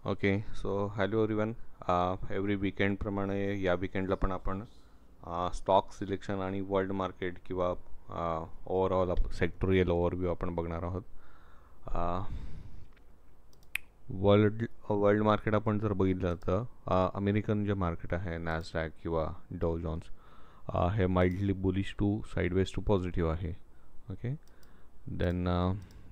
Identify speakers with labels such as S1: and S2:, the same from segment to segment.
S1: Okay so hello everyone. Every weekend प्रमाणे या वीकेंडला पण आपण स्टॉक सिलेक्शन आणि वर्ल्ड मार्केट किंवा ओव्हरऑल सेक्टोरियल ओव्हरव्ह्यू आपण बघणार आहोत. वर्ल्ड मार्केट आपण जर बघितलं तर अमेरिकन जे मार्केट आहे नॅसडॅक किंवा डॉव जोन्स हे mildly bullish to sideways to positive आहे. ओके, देन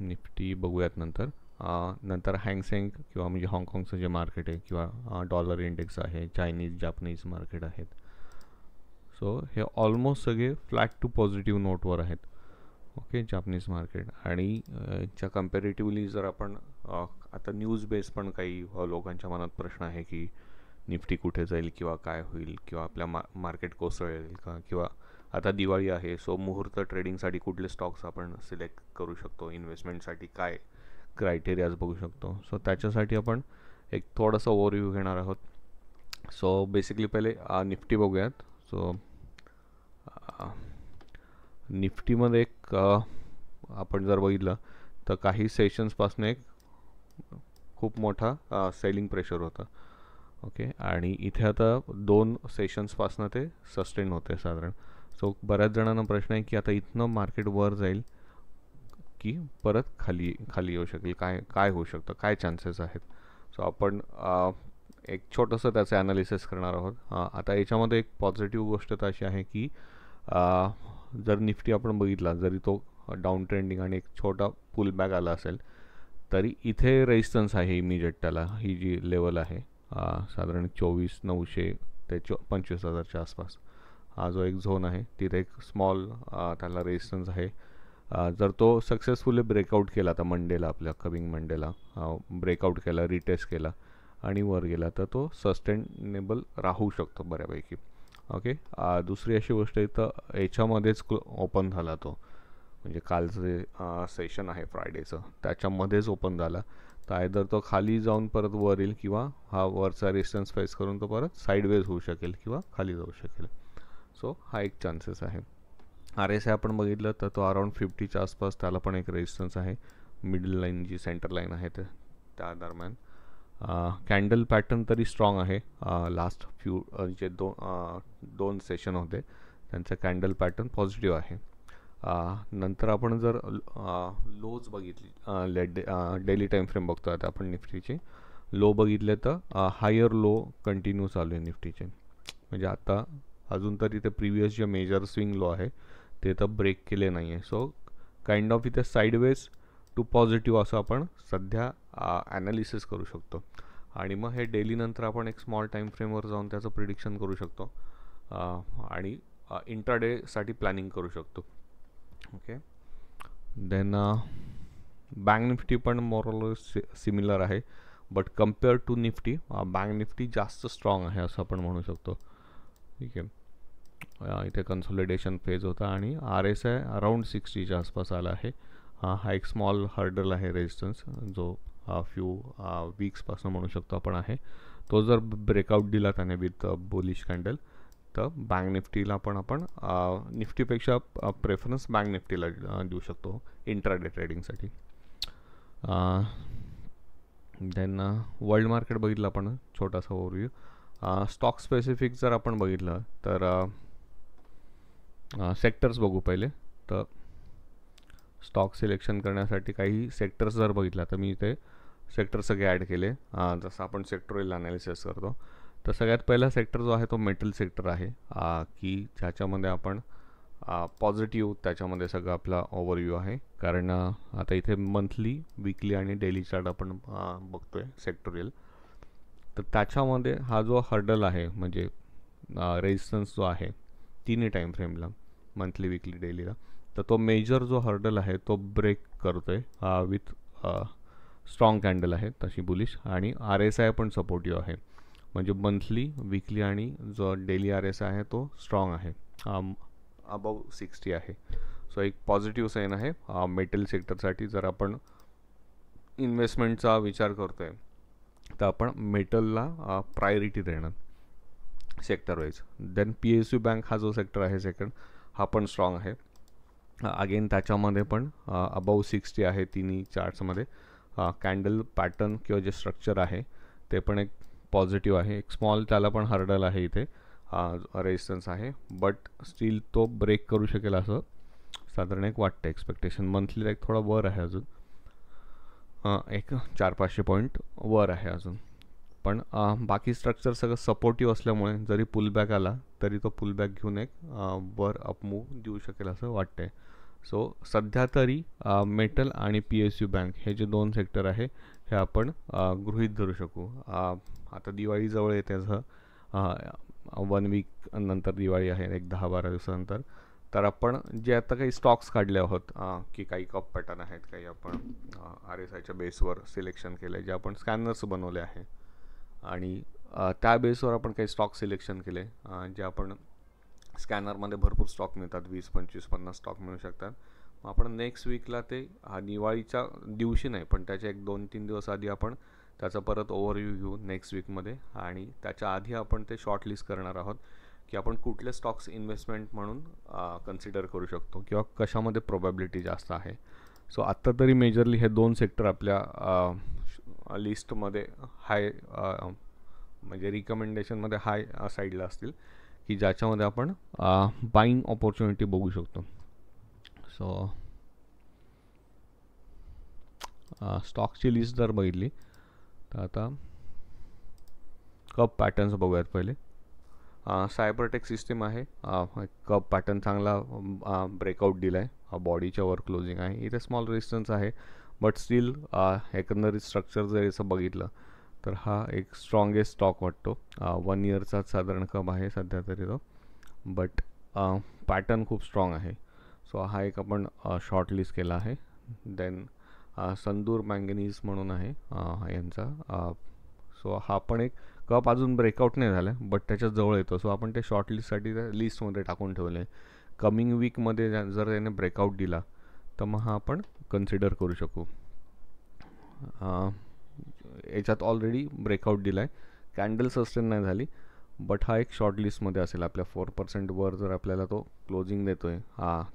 S1: निफ्टी बघूयात नंतर हँगसेंग किंवा म्हणजे हाँगकाँगचं जे मार्केट आहे किंवा डॉलर इंडेक्स आहे, चायनीज जापनीज मार्केट आहेत. सो हे ऑलमोस्ट सगळे फ्लॅट टू पॉझिटिव्ह नोटवर आहेत. ओके, जापनीज मार्केट आणि च्या कम्पॅरेटिव्हली जर आपण आता न्यूज बेस पण काही लोकांच्या मनात प्रश्न आहे की निफ्टी कुठे जाईल किंवा काय होईल किंवा आपल्या मार्केट कोसळेल का, किंवा आता दिवाळी आहे सो मुहूर्त ट्रेडिंगसाठी कुठले स्टॉक्स आपण सिलेक्ट करू शकतो, इन्व्हेस्टमेंटसाठी काय क्रायटेरियाज बघू शकतो. सो त्याच्यासाठी आपण एक थोडंसं ओव्हरव्ह्यू घेणार आहोत. सो बेसिकली पहिले निफ्टी बघूयात. सो निफ्टीमध्ये एक आपण जर बघितलं तर काही सेशन्सपासून एक खूप मोठा सेलिंग प्रेशर होता. ओके, आणि इथे आता 2 सेशन्सपासून ते सस्टेन होते साधारण. सो बऱ्याच जणांना प्रश्न आहे की आता इथनं मार्केट वर जाईल की परत खाली येऊ शकेल, काय होऊ शकतं, काय चान्सेस आहेत. सो आपण एक छोटंसं त्याचं ॲनालिसिस करणार आहोत. आता याच्यामध्ये एक पॉझिटिव्ह गोष्ट तर अशी आहे की जर निफ्टी आपण बघितला, जरी तो डाऊन ट्रेंडिंग आणि एक छोटा पुल बॅक आला असेल तरी इथे रेजिस्टन्स आहे इमिजिएट त्याला. ही जी लेवल आहे साधारण 24,900 ते 25,000च्या आसपास हा जो एक झोन आहे तिथे एक स्मॉल त्याला रेजिस्टन्स आहे. जर तो सक्सेसफुली ब्रेकआउट केला आता मंडेला, आपल्या कमिंग मंडेला ब्रेकआउट केला, रिटेस्ट केला आणि वर गेला तर तो सस्टेनेबल राहू शकतो बऱ्यापैकी. ओके, दुसरी अशी गोष्ट आहे तर याच्यामध्येच ओपन झाला तो, म्हणजे कालचं जे सेशन आहे फ्रायडेचं त्याच्यामध्येच ओपन झाला. तर आयदर तो खाली जाऊन परत वर येईल किंवा हा वरचा रेजिस्टन्स फेस करून तो परत साईडवेज होऊ शकेल किंवा खाली जाऊ शकेल. सो हा एक चान्सेस आहे. RSI आपण बघितलं तर तो अराउंड 50च्या आसपास, त्याला पण एक रेजिस्टन्स आहे. मिडल लाईन जी सेंटर लाईन आहे त्या दरम्यान कॅन्डल पॅटर्न तरी स्ट्रॉंग आहे. लास्ट फ्यू जे दोन सेशन होते त्यांचं कॅन्डल पॅटर्न पॉझिटिव्ह आहे. नंतर आपण जर लोज बघितली, डेली टाईम फ्रेम बघतो आता आपण निफ्टीचे लो बघितले तर हायर लो कंटिन्यू चालू आहे निफ्टीचे. म्हणजे आता अजून तरी ते प्रिव्हियस जे मेजर स्विंग लो आहे ते तर ब्रेक केले नाही आहे. सो काइंड ऑफ इथे साईडवेज टू पॉझिटिव्ह असं आपण सध्या ॲनालिसिस करू शकतो. आणि मग हे डेली नंतर आपण एक स्मॉल टाईम फ्रेमवर जाऊन त्याचं प्रिडिक्शन करू शकतो आणि इंट्राडेसाठी प्लॅनिंग करू शकतो. ओके, देन बँक निफ्टी पण मोरल सिमिलर आहे, but compare to Nifty bank Nifty जास्त स्ट्रॉंग आहे असं आपण म्हणू शकतो. ठीक आहे, इथे कन्सोलिडेशन फेज होता आणि RSI अराउंड 60च्या आसपास आला आहे. हा एक स्मॉल हर्डल आहे रेजिस्टन्स जो फ्यू वीक्सपासून म्हणू शकतो आपण आहे. तो जर ब्रेकआउट दिला त्याने विथ बुलिश कॅन्डल तर बँक निफ्टीला पण आपण निफ्टीपेक्षा प्रेफरन्स बँक निफ्टीला देऊ शकतो इंट्राडे ट्रेडिंगसाठी. देन वर्ल्ड मार्केट बघितलं आपण छोटासा ओव्हरव्ह्यू. स्टॉक स्पेसिफिक जर आपण बघितलं तर सेक्टर्स बघू पहिले. तर स्टॉक सिलेक्शन करण्यासाठी काही सेक्टर्स जर बघितला तर मी इथे सेक्टर सगळे ॲड केले जसं आपण सेक्टोरियल ॲनालिसिस करतो. तर सगळ्यात पहिला सेक्टर जो आहे तो मेटल सेक्टर आहे की ज्याच्यामध्ये आपण पॉझिटिव्ह त्याच्यामध्ये सगळं आपला ओव्हरव्ह्यू आहे. कारण आता इथे मंथली, वीकली आणि डेली चार्ट आपण बघतो आहे सेक्टोरियल. तर त्याच्यामध्ये हा जो हर्डल आहे म्हणजे रेजिस्टन्स जो आहे तिन्ही टाईम फ्रेमला, मंथली, वीकली, डेलीला, तर तो मेजर जो हर्डल आहे तो ब्रेक करतो आहे विथ स्ट्रॉंग कॅन्डल आहे तशी बुलिश. आणि RSI पण सपोर्टिव्ह आहे, म्हणजे मंथली, वीकली आणि जो डेली RSI आहे तो स्ट्रॉंग आहे, अबव 60 आहे. सो एक पॉझिटिव्ह साईन आहे मेटल सेक्टरसाठी. जर आपण इन्व्हेस्टमेंटचा विचार करतो आहे तर आपण मेटलला प्रायोरिटी देणार sector wise. Then PSU bank हा जो सेक्टर आहे सेकंड, हा पण स्ट्रॉंग आहे. अगेन त्याच्यामध्ये पण अबव 60 आहे तिन्ही चार्ट्समध्ये. कॅन्डल पॅटर्न किंवा जे स्ट्रक्चर आहे ते पण एक पॉझिटिव्ह आहे. एक स्मॉल त्याला पण हर्डल आहे इथे, रेजिस्टन्स आहे, बट स्टील तो ब्रेक करू शकेल असं साधारण एक वाटतं. एक्सपेक्टेशन मंथलीला एक थोडा वर आहे अजून, एक 400-500 पॉईंट वर आहे अजून. पण बाकी स्ट्रक्चर सगळं सपोर्टिव्ह असल्यामुळे जरी पुलबॅक आला तरी तो पुलबॅक घेऊन एक वर अपमूव्ह देऊ शकेल असं वाटतंय. सो सध्या तरी मेटल आणि PSU बँक हे जे 2 सेक्टर आहे हे आपण गृहीत धरू शकू. आता दिवाळी जवळ येते, असं 1 वीक नंतर दिवाळी आहे, एक 10-12 दिवसानंतर. तर आपण जे आता काही स्टॉक्स काढले आहोत, की काही कप पॅटर्न आहेत, काही आपण RSIच्या बेसवर सिलेक्शन केले, जे आपण स्कॅनर्स बनवले आहे, आणि त्या बेसवर आपण काही स्टॉक सिलेक्शन केले, जे आपण स्कॅनरमध्ये भरपूर स्टॉक मिळतात, 20, 25, 50 स्टॉक मिळू शकतात. मग आपण नेक्स्ट वीकला ते दिवाळीच्या दिवशी नाही, पण त्याच्या एक 2-3 दिवस आधी आपण त्याचा परत ओव्हरव्ह्यू घेऊ नेक्स्ट वीकमध्ये, आणि त्याच्या आधी आपण ते शॉर्ट लिस्ट करणार आहोत की आपण कुठले स्टॉक्स इन्व्हेस्टमेंट म्हणून कन्सिडर करू शकतो किंवा कशामध्ये प्रोबॅबिलिटी जास्त आहे. सो आत्ता तरी मेजरली हे 2 सेक्टर आपल्या लिस्टमध्ये हाय, म्हणजे रिकमेंडेशनमध्ये हाय साईडला असतील, की ज्याच्यामध्ये आपण बाईंग ऑपॉर्च्युनिटी बघू शकतो. सो स्टॉक्सची लिस्ट जर बघितली तर आता कप पॅटर्न्स बघूयात पहिले. सायबरटेक सिस्टीम आहे, कप पॅटर्न चांगला ब्रेकआउट दिला आहे, बॉडीच्या वर क्लोजिंग आहे, इथे स्मॉल रेजिस्टन्स आहे, बट स्टील एकंदरीत स्ट्रक्चर जर याचं बघितलं तर हा एक स्ट्रॉंगेस्ट स्टॉक वाटतो. 1 इयरचाच साधारण कप आहे सध्या तरी तो, बट पॅटर्न खूप स्ट्रॉंग आहे. सो हा एक आपण शॉर्ट लिस्ट केला आहे. देन संदूर मँगनीज म्हणून आहे यांचा. सो हा पण एक कप अजून ब्रेकआउट नाही झाला, बट त्याच्या जवळ येतो. सो आपण ते शॉर्ट लिस्टसाठी त्या लिस्टमध्ये टाकून ठेवले आहे. कमिंग वीकमध्ये जर त्याने ब्रेकआउट दिला तर मग हा आपण कन्सिडर करू शकू. याच्यात ऑलरेडी ब्रेकआउट दिला आहे, कॅन्डल सस्टेन नाही झाली, बट हा एक शॉर्ट लिस्टमध्ये असेल. आपल्या 4% वर जर आपल्याला तो क्लोजिंग देतो आहे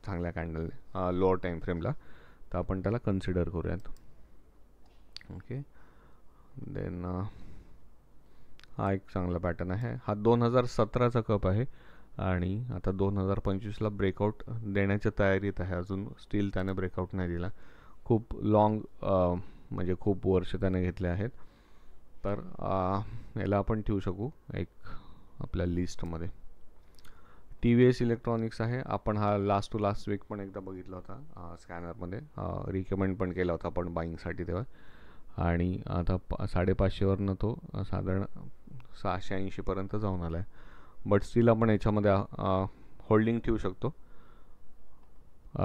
S1: चांगल्या कॅन्डलने लोअर टाईम फ्रेमला, तर आपण त्याला कन्सिडर करूयात. ओके, देन हा एक चांगला पॅटर्न आहे. हा 2017चा कप आहे आणि आता 2025ला ब्रेकआउट देण्याच्या तयारीत आहे. अजून स्टील त्याने ब्रेकआउट नाही दिला. खूप लॉंग, म्हणजे खूप वर्ष त्याने घेतले आहेत. तर याला आपण ठेवू शकू एक आपल्या लिस्टमध्ये. TVS इलेक्ट्रॉनिक्स आहे. आपण हा लास्ट टू लास्ट वीक पण एकदा बघितला होता स्कॅनरमध्ये, रिकमेंड पण केला होता आपण बाईंगसाठी तेव्हा, आणि आता 550वरनं तो साधारण 680पर्यंत जाऊन आला आहे. बट स्टील आपण याच्यामध्ये होल्डिंग ठेवू शकतो.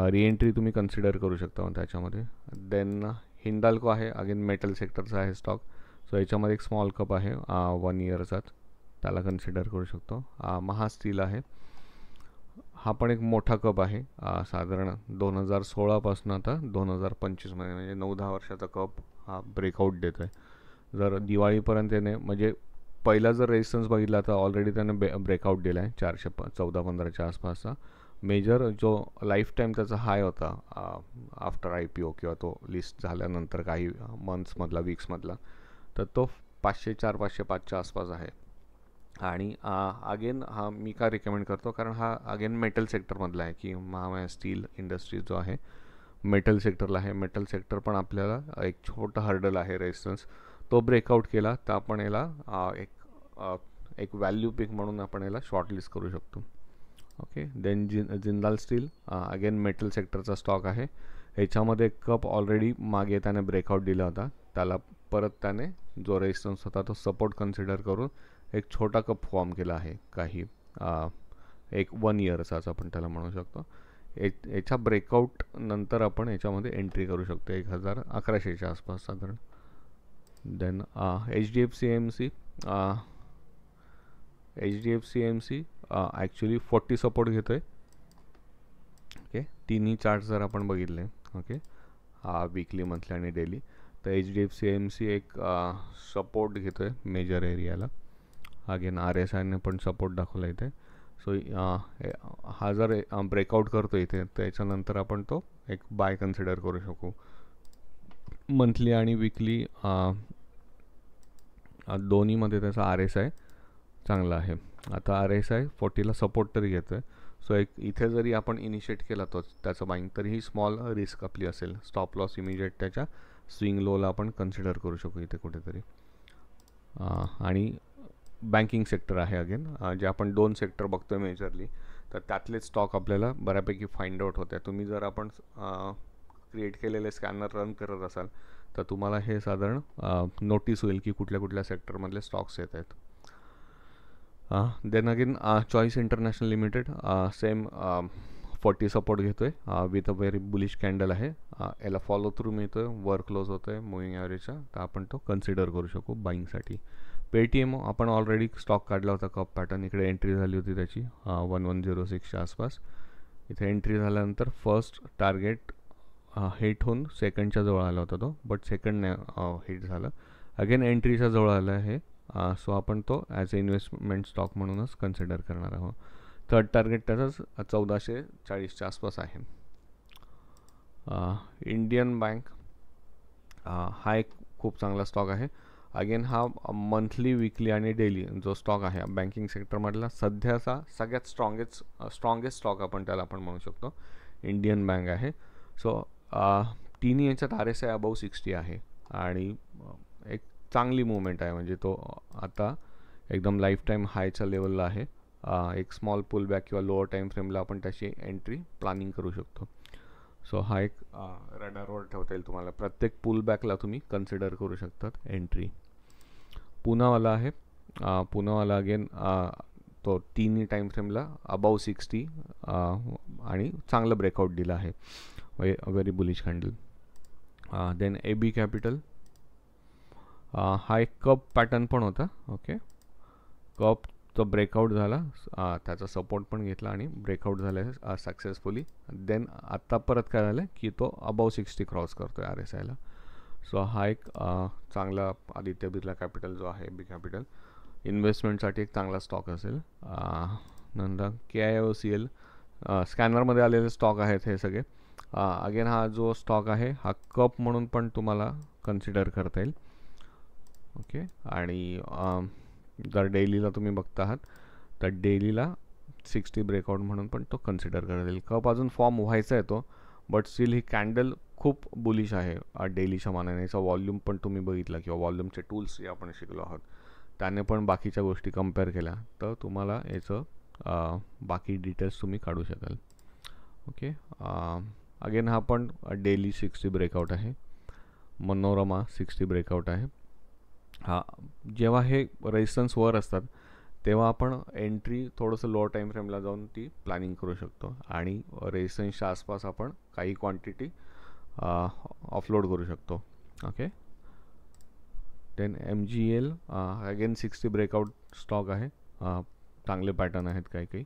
S1: रिएंट्री तुम्ही कन्सिडर करू शकता त्याच्यामध्ये. देन हिंदाल्को आहे, अगेन मेटल सेक्टरचा आहे स्टॉक. सो याच्यामध्ये एक स्मॉल कप आहे 1 इयरचाच, त्याला कन्सिडर करू शकतो. महास्टील आहे, हा पण एक मोठा कप आहे, साधारण 2016पासून आता 2025मध्ये, म्हणजे 9-10 वर्षाचा कप हा ब्रेकआउट देतो आहे. जर दिवाळीपर्यंत त्याने, म्हणजे पहिला जर रेजिस्टन्स बघितला तर ऑलरेडी त्याने ब्रेकआउट दिला आहे 414-15च्या आसपासचा. मेजर जो लाईफ टाईम त्याचा हाय होता आफ्टर IPO किंवा तो लिस्ट झाल्यानंतर काही मंथ्समधला, वीक्समधला, तर तो 504-505च्या आसपास आहे. आणि अगेन हा मी का रिकमेंड करतो, कारण हा अगेन मेटल सेक्टरमधला आहे, की महामाया स्टील इंडस्ट्रीज जो आहे मेटल सेक्टरला आहे. मेटल सेक्टर पण आपल्याला एक छोटा हर्डल आहे रेजिस्टन्स, तो ब्रेकआउट केला तर आपण याला एक व्हॅल्यू पिक म्हणून आपण याला शॉर्ट लिस्ट करू शकतो. Okay, then Jindal steel, again metal सेक्टरचा स्टॉक आहे. ह्याच्यामध्ये कप ऑलरेडी मागे त्याने ब्रेकआउट दिला होता, त्याला परत त्याने जो रेजिस्टन्स होता तो सपोर्ट कन्सिडर करून एक छोटा कप फॉर्म केला आहे, काही एक 1 इयरचाच आपण त्याला म्हणू शकतो. याच्या ब्रेकआउट नंतर आपण याच्यामध्ये एंट्री करू शकतो 1100च्या आसपास साधारण. Then HDFC AMC actually 40 support घेतो आहे. ओके, तिन्ही चार्ट जर आपण बघितले, ओके, वीकली, मंथली आणि डेली, तर HDFC AMC एक सपोर्ट घेतो आहे मेजर एरियाला. अगेन RSIने पण सपोर्ट दाखवला इथे. सो हा जर ब्रेकआउट करतो इथे, तर याच्यानंतर आपण तो एक बाय कन्सिडर करू शकू. मंथली आणि वीकली दोन्हीमध्ये त्याचा RSI चांगला आहे. आता RSI 40ला सपोर्ट तरी घेतो आहे. सो एक इथे जरी आपण इनिशिएट केला तो त्याचं बाईंग, तरी ही स्मॉल रिस्क आपली असेल. स्टॉप लॉस इमिजिएट त्याच्या स्विंग लोला आपण कन्सिडर करू शकू इथे कुठेतरी. आणि बँकिंग सेक्टर आहे अगेन, जे आपण 2 सेक्टर बघतोय मेजरली, तर त्यातले स्टॉक आपल्याला बऱ्यापैकी फाइंड आउट होते. तुम्ही जर आपण क्रिएट केलेले स्कॅनर रन करत असाल तर तुम्हाला हे साधारण नोटीस होईल की कुठल्या कुठल्या सेक्टरमधले स्टॉक्स येत आहेत. Then again choice international limited same 40 support घेतो आहे with a very bullish candle आहे. याला फॉलो थ्रू मिळतो आहे, वर क्लोज होतो आहे मुव्हिंग ॲव्हरेजचा, तर आपण तो कन्सिडर करू शकू बाईंगसाठी. पेटीएम आपण ऑलरेडी स्टॉक काढला होता कप पॅटर्न, इकडे एंट्री झाली होती त्याची 1106च्या आसपास. इथे एंट्री झाल्यानंतर फर्स्ट टार्गेट हिट होऊन सेकंडच्या जवळ आला होता तो, बट सेकंड हिट झालं. अगेन एंट्रीच्या जवळ आलं आहे, सो आपण तो ॲज अ इन्व्हेस्टमेंट स्टॉक म्हणूनच कन्सिडर करणार आहोत. थर्ड टार्गेट त्याचाच 1440च्या आसपास आहे. इंडियन बँक हा एक खूप चांगला स्टॉक आहे. अगेन हा मंथली, विकली आणि डेली जो स्टॉक आहे बँकिंग सेक्टरमधला सध्याचा सगळ्यात स्ट्रॉंगेस्ट स्टॉक आपण त्याला आपण म्हणू शकतो, इंडियन बँक आहे. सो तिन्ही याच्यात RSI अबव 60 आहे आणि एक चांगली मुवमेंट आहे, म्हणजे तो आता एकदम लाईफ टाईम हायच्या लेवलला आहे. एक स्मॉल पुल बॅक किंवा लोअर टाईम फ्रेमला आपण त्याची एंट्री प्लॅनिंग करू शकतो. सो हा एक रडारवर ठेवता येईल तुम्हाला. प्रत्येक पुल बॅकला तुम्ही कन्सिडर करू शकतात एंट्री. पुनावाला आहे, पुनावाला अगेन तो तिन्ही टाईम फ्रेमला अबाव 60 आणि चांगलं ब्रेकआउट दिलं आहे, very bullish candle. Then AB capital, हा एक कप पॅटर्न पण होता. ओके, कपचा ब्रेकआउट झाला, त्याचा सपोर्ट पण घेतला आणि ब्रेकआउट झाला सक्सेसफुली. देन आत्ता परत काय झालं की तो अबाव 60 क्रॉस करतो आहे RSIला. सो हा एक चांगला आदित्य बिर्ला कॅपिटल जो आहे, AB कॅपिटल इन्व्हेस्टमेंटसाठी एक चांगला स्टॉक असेल. नंतर KIOCL स्कॅनरमध्ये आलेले स्टॉक आहेत हे सगळे. अगेन हा जो स्टॉक आहे हा कप म्हणून पण तुम्हाला कन्सिडर करता येईल. ओके, आणि जर डेलीला तुम्ही बघता आहात तर डेलीला 60 ब्रेकआउट म्हणून पण तो कन्सिडर करता येईल. कप अजून फॉर्म व्हायचा आहे तो, बट स्टील ही कॅन्डल खूप बुलिश आहे डेलीच्या मानाने. याचा वॉल्यूम पण तुम्ही बघितला किंवा वॉल्यूमचे टूल्स जे आपण शिकलो आहोत त्याने पण बाकीच्या गोष्टी कम्पेअर केल्या तर तुम्हाला याचं बाकी डिटेल्स तुम्ही काढू शकाल. ओके, अगेन हा पण डेली 60 ब्रेकआउट आहे. मनोरमा 60 ब्रेकआउट आहे. जेव्हा हे रेजिस्टन्स वर असतात तेव्हा आपण एंट्री थोडंसं लोअर टाईम फ्रेमला जाऊन ती प्लॅनिंग करू शकतो आणि रेजिस्टन्सच्या आसपास आपण काही क्वांटिटी ऑफलोड करू शकतो. Okay, then MGL again 60 breakout stock आहे, चांगले पॅटर्न आहेत काही.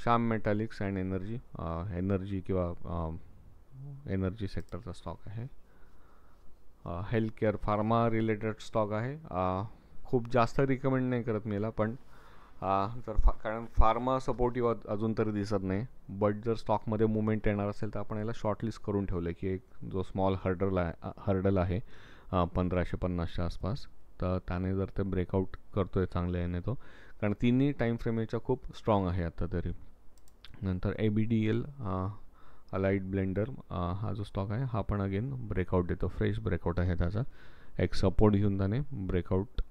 S1: श्याम मेटॅलिक्स अँड एनर्जी किंवा एनर्जी सेक्टरचा स्टॉक आहे. Health care pharma related stock आहे. खूप जास्त रिकमेंड नाही करत मी याला, पण कारण फार्मा सपोर्टिव्ह अजून तरी दिसत नाही. बट जर स्टॉकमध्ये मुवमेंट येणार असेल तर आपण याला शॉर्टलिस्ट करून ठेवलं आहे की एक जो स्मॉल हर्डल आहे 1550च्या आसपास, तर त्याने जर ते ब्रेकआउट करतो आहे चांगले याने तो, कारण तिन्ही टाईम फ्रेमेच्या खूप स्ट्रॉंग आहे आता तरी. नंतर ABDL अलाइड ब्लेंडर हा जो स्टॉक आहे हा पण अगेन ब्रेकआउट देतो, फ्रेश ब्रेकआउट आहे त्याचा. एक सपोर्ट घेऊन त्याने ब्रेकआउट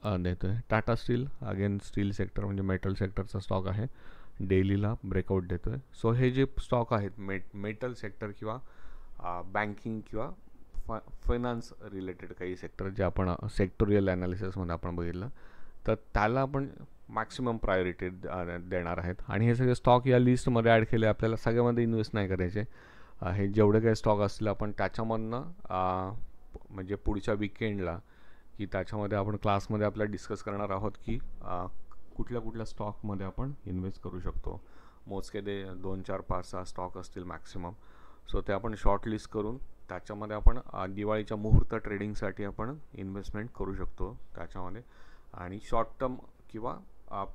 S1: देतो आहे. Tata steel again steel sector म्हणजे मेटल सेक्टरचा स्टॉक आहे, डेलीला ब्रेकआउट देतो आहे. सो हे जे स्टॉक आहेत मेटल सेक्टर किंवा बँकिंग किंवा फायनान्स रिलेटेड काही सेक्टर जे आपण सेक्टोरियल ॲनालिसिसमध्ये आपण बघितलं, तर त्याला आपण मॅक्सिमम प्रायोरिटी देणार आहेत. आणि हे सगळे स्टॉक या लिस्टमध्ये ॲड केले, आपल्याला सगळ्यामध्ये इन्व्हेस्ट नाही करायचे. हे जेवढे काही स्टॉक असतील आपण त्याच्यामधनं म्हणजे पुढच्या विकेंडला की त्याच्यामध्ये आपण क्लासमध्ये आपल्याला डिस्कस करणार आहोत की कुठल्या स्टॉकमध्ये आपण इन्व्हेस्ट करू शकतो. मोजके 2, 4, 5, 6 स्टॉक असतील मॅक्सिमम. सो ते आपण शॉर्टलिस्ट करून त्याच्यामध्ये आपण दिवाळीच्या मुहूर्त ट्रेडिंगसाठी आपण इन्व्हेस्टमेंट करू शकतो त्याच्यामध्ये, आणि शॉर्ट टर्म किंवा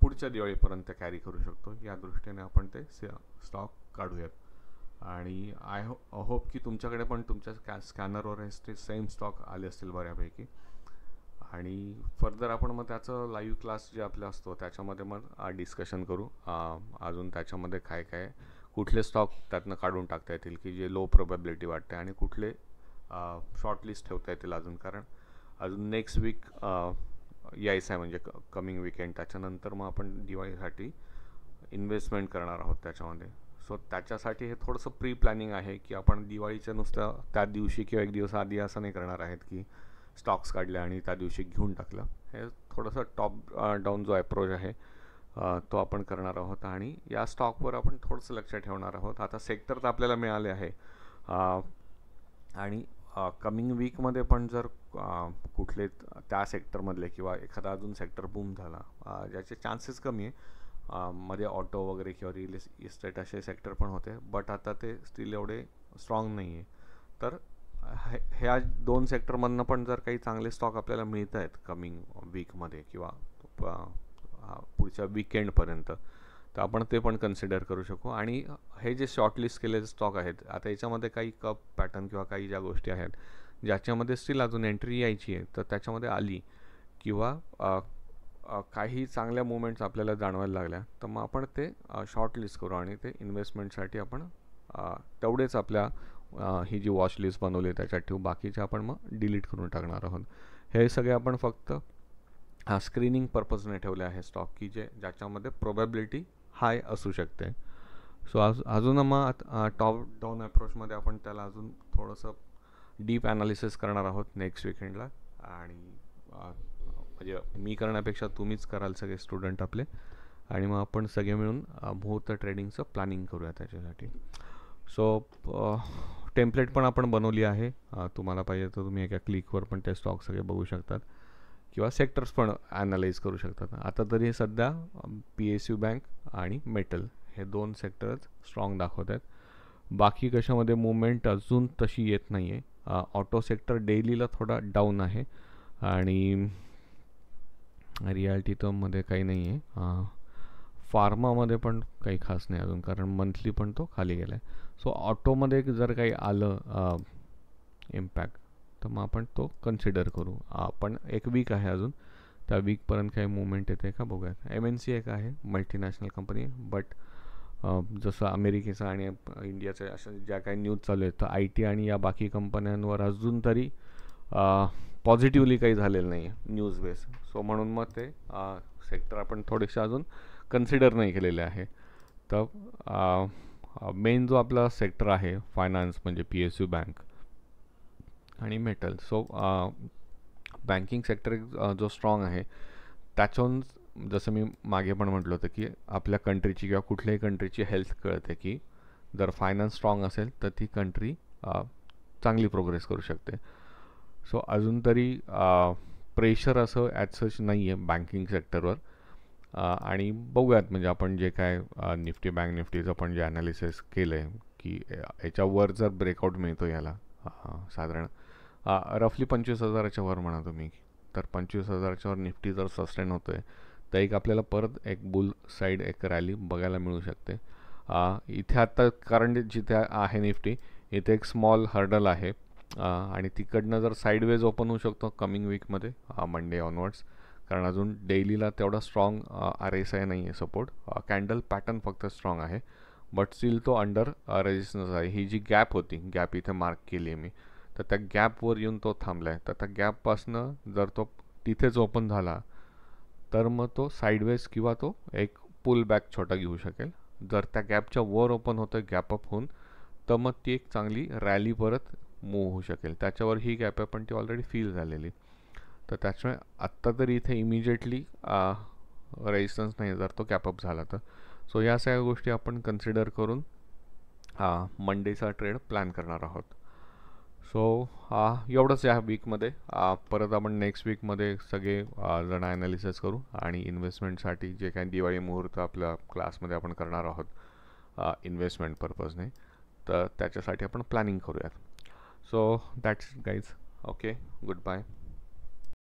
S1: पुढच्या दिवाळीपर्यंत कॅरी करू शकतो. या दृष्टीने आपण ते स्टॉक काढूयात. आणि आय होप की तुमच्याकडे पण तुमच्या स्कॅनरवर हे सेम स्टॉक आले असतील बऱ्यापैकी. आणि फर्दर आपण मग त्याचं लाईव्ह क्लास जे आपलं असतो त्याच्यामध्ये मग डिस्कशन करू. अजून त्याच्यामध्ये काय काय कुठले स्टॉक त्यातनं काढून टाकता येतील की जे लो प्रोबॅबिलिटी वाटते, आणि कुठले शॉर्ट लिस्ट ठेवता येतील अजून. कारण अजून नेक्स्ट वीक यायचं आहे, म्हणजे कमिंग वीकेंड. त्याच्यानंतर मग आपण दिवाळीसाठी इन्व्हेस्टमेंट करणार आहोत त्याच्यामध्ये. सो त्याच्यासाठी हे थोडंसं प्री प्लॅनिंग आहे की आपण दिवाळीच्या नुसतं त्या दिवशी किंवा एक दिवस आधी असं नाही करणार आहेत की स्टॉक्स काढले आणि त्या दिवशी घेऊन टाकलं. हे थोडंसं टॉप डाऊन जो अप्रोच आहे तो आपण करणार आहोत. आणि या स्टॉकवर आपण थोडंसं लक्ष ठेवणार आहोत. आता सेक्टर तर आपल्याला मिळाले आहे, आणि कमिंग वीकमध्ये पण जर कुठले त्या सेक्टरमधले किंवा एखादा अजून सेक्टर बूम झाला, ज्याचे चान्सेस कमी आहे, मध्ये ऑटो वगैरे किंवा रिअल इस्टेट असे सेक्टर पण होते, बट आता ते स्टील एवढे स्ट्रॉंग नाही आहे. तर ह्या 2 सेक्टरमधनं पण जर काही चांगले स्टॉक आपल्याला मिळत आहेत कमिंग वीकमध्ये किंवा पुढच्या वीकेंडपर्यंत, तर आपण ते पण कन्सिडर करू शकू. आणि हे जे शॉर्टलिस्ट केलेले स्टॉक आहेत, आता याच्यामध्ये काही कप पॅटर्न किंवा काही ज्या गोष्टी आहेत ज्याच्यामध्ये स्टील अजून एंट्री यायची आहे, तर त्याच्यामध्ये आली किंवा काही चांगल्या मुवमेंट्स आपल्याला जाणवायला लागल्या, तर मग आपण ते शॉर्टलिस्ट करू आणि ते इन्व्हेस्टमेंटसाठी आपण तेवढेच आपल्या ही जी वॉच लिस्ट बनवली त्याच्यात ठेवू. बाकीचे आपण मग डिलीट करून टाकणार आहोत. हे सगळे आपण फक्त स्क्रीनिंग पर्पजने ठेवले आहे स्टॉक की ज्याच्यामध्ये प्रोबॅबिलिटी हाय असू शकते. सो अजून मग टॉप डाऊन अप्रोचमध्ये आपण त्याला अजून थोडंसं डीप ॲनालिसिस करणार आहोत नेक्स्ट वीकेंडला. आणि म्हणजे मी करण्यापेक्षा तुम्हीच कराल सगळे स्टुडंट आपले, आणि मग आपण सगळे मिळून मुहूर्त ट्रेडिंगचं प्लॅनिंग करूया त्याच्यासाठी. सो टेम्पलेट पण आपण बनवली आहे, तुम्हाला पाहिजे तर तुम्ही एका क्लिकवर पण ते स्टॉक सगळे बघू शकतात किंवा सेक्टर्स पण ॲनालाइज करू शकतात. आता तरी सध्या PSU बँक आणि मेटल हे 2 सेक्टर्स स्ट्रॉंग दाखवत आहेत. बाकी कशामध्ये मुवमेंट अजून तशी येत नाही आहे. ऑटो सेक्टर डेलीला थोडा डाऊन आहे, आणि रियालिटी टर्ममध्ये काही नाही आहे. फार्मामध्ये पण काही खास नाही अजून, कारण मंथली पण तो खाली गेला आहे. सो ऑटोमध्ये जर काही आलं इम्पॅक्ट, तर मग आपण तो कन्सिडर करू. आपण एक वीक आहे अजून, त्या वीकपर्यंत काही मुवमेंट येते का बघूयात. MNC एक आहे मल्टीनॅशनल कंपनी, बट जसं अमेरिकेचं आणि इंडियाच्या अशा ज्या काही न्यूज चालू आहेत, तर IT आणि या बाकी कंपन्यांवर अजून तरी पॉझिटिव्हली काही झालेलं नाही आहे न्यूज बेस. सो म्हणून मग ते सेक्टर आपण थोडेसे अजून कन्सिडर नाही केलेले आहे. तर मेन जो आपला सेक्टर आहे फायनान्स म्हणजे PSU बँक आणि मेटल. सो बँकिंग सेक्टर जो स्ट्रॉंग आहे त्याच्याहून, जसं मी मागे पण म्हटलं होतं की आपल्या कंट्रीची किंवा कुठल्याही कंट्रीची हेल्थ कळते की जर फायनान्स स्ट्रॉंग असेल तर ती कंट्री चांगली प्रोग्रेस करू शकते. सो अजून तरी प्रेशर असं ॲज सच नाही आहे बँकिंग सेक्टरवर. आणि बघूयात, म्हणजे आपण जे काय निफ्टी बँक निफ्टीचं पण जे ॲनालिसिस केलं आहे की याच्यावर जर ब्रेकआउट मिळतो याला साधारण रफली 25,000च्या वर म्हणा तुम्ही, तर 25,000च्या वर निफ्टी जर सस्टेन होतो आहे तर एक आपल्याला परत एक बुल साईड एक रॅली बघायला मिळू शकते. इथे आता कारण जिथे आहे निफ्टी इथे एक स्मॉल हर्डल आहे, आणि तिकडनं जर साईडवेज ओपन होऊ शकतो कमिंग वीकमध्ये मंडे ऑनवर्ड्स, कारण अजून डेलीला तेवढा स्ट्रॉंग RSI नाही आहे सपोर्ट. कॅन्डल पॅटर्न फक्त स्ट्रॉंग आहे, बट स्टील तो अंडर रेजिस्टन्स आहे. ही जी गॅप होती, गॅप इथे मार्क केली आहे मी, तर त्या गॅपवर येऊन तो थांबला आहे. तर त्या गॅपपासनं जर तो तिथेच ओपन झाला तर मग तो साईडवेज किंवा तो एक पुल बॅक छोटा घेऊ शकेल. जर त्या गॅपच्या वर ओपन होतं गॅप अप होऊन, तर मग ती एक चांगली रॅली परत मूव्ह होऊ शकेल. त्याच्यावर ही गॅप आहे पण ती ऑलरेडी फील झालेली. तर त्याच्यामुळे आत्ता तरी इथे इमिजिएटली रेजिस्टन्स नाही जर तो गॅपअप झाला तर. सो या सगळ्या गोष्टी आपण कन्सिडर करून मंडेचा ट्रेड प्लॅन करणार आहोत. सो एवढंच या वीकमध्ये. परत आपण नेक्स्ट वीकमध्ये सगळे जण ॲनालिसिस करू आणि इन्व्हेस्टमेंटसाठी जे काही दिवाळी मुहूर्त आपल्या क्लासमध्ये आपण करणार आहोत इन्व्हेस्टमेंट पर्पजने, तर त्याच्यासाठी आपण प्लॅनिंग करूयात. So that's guys. Okay, good bye.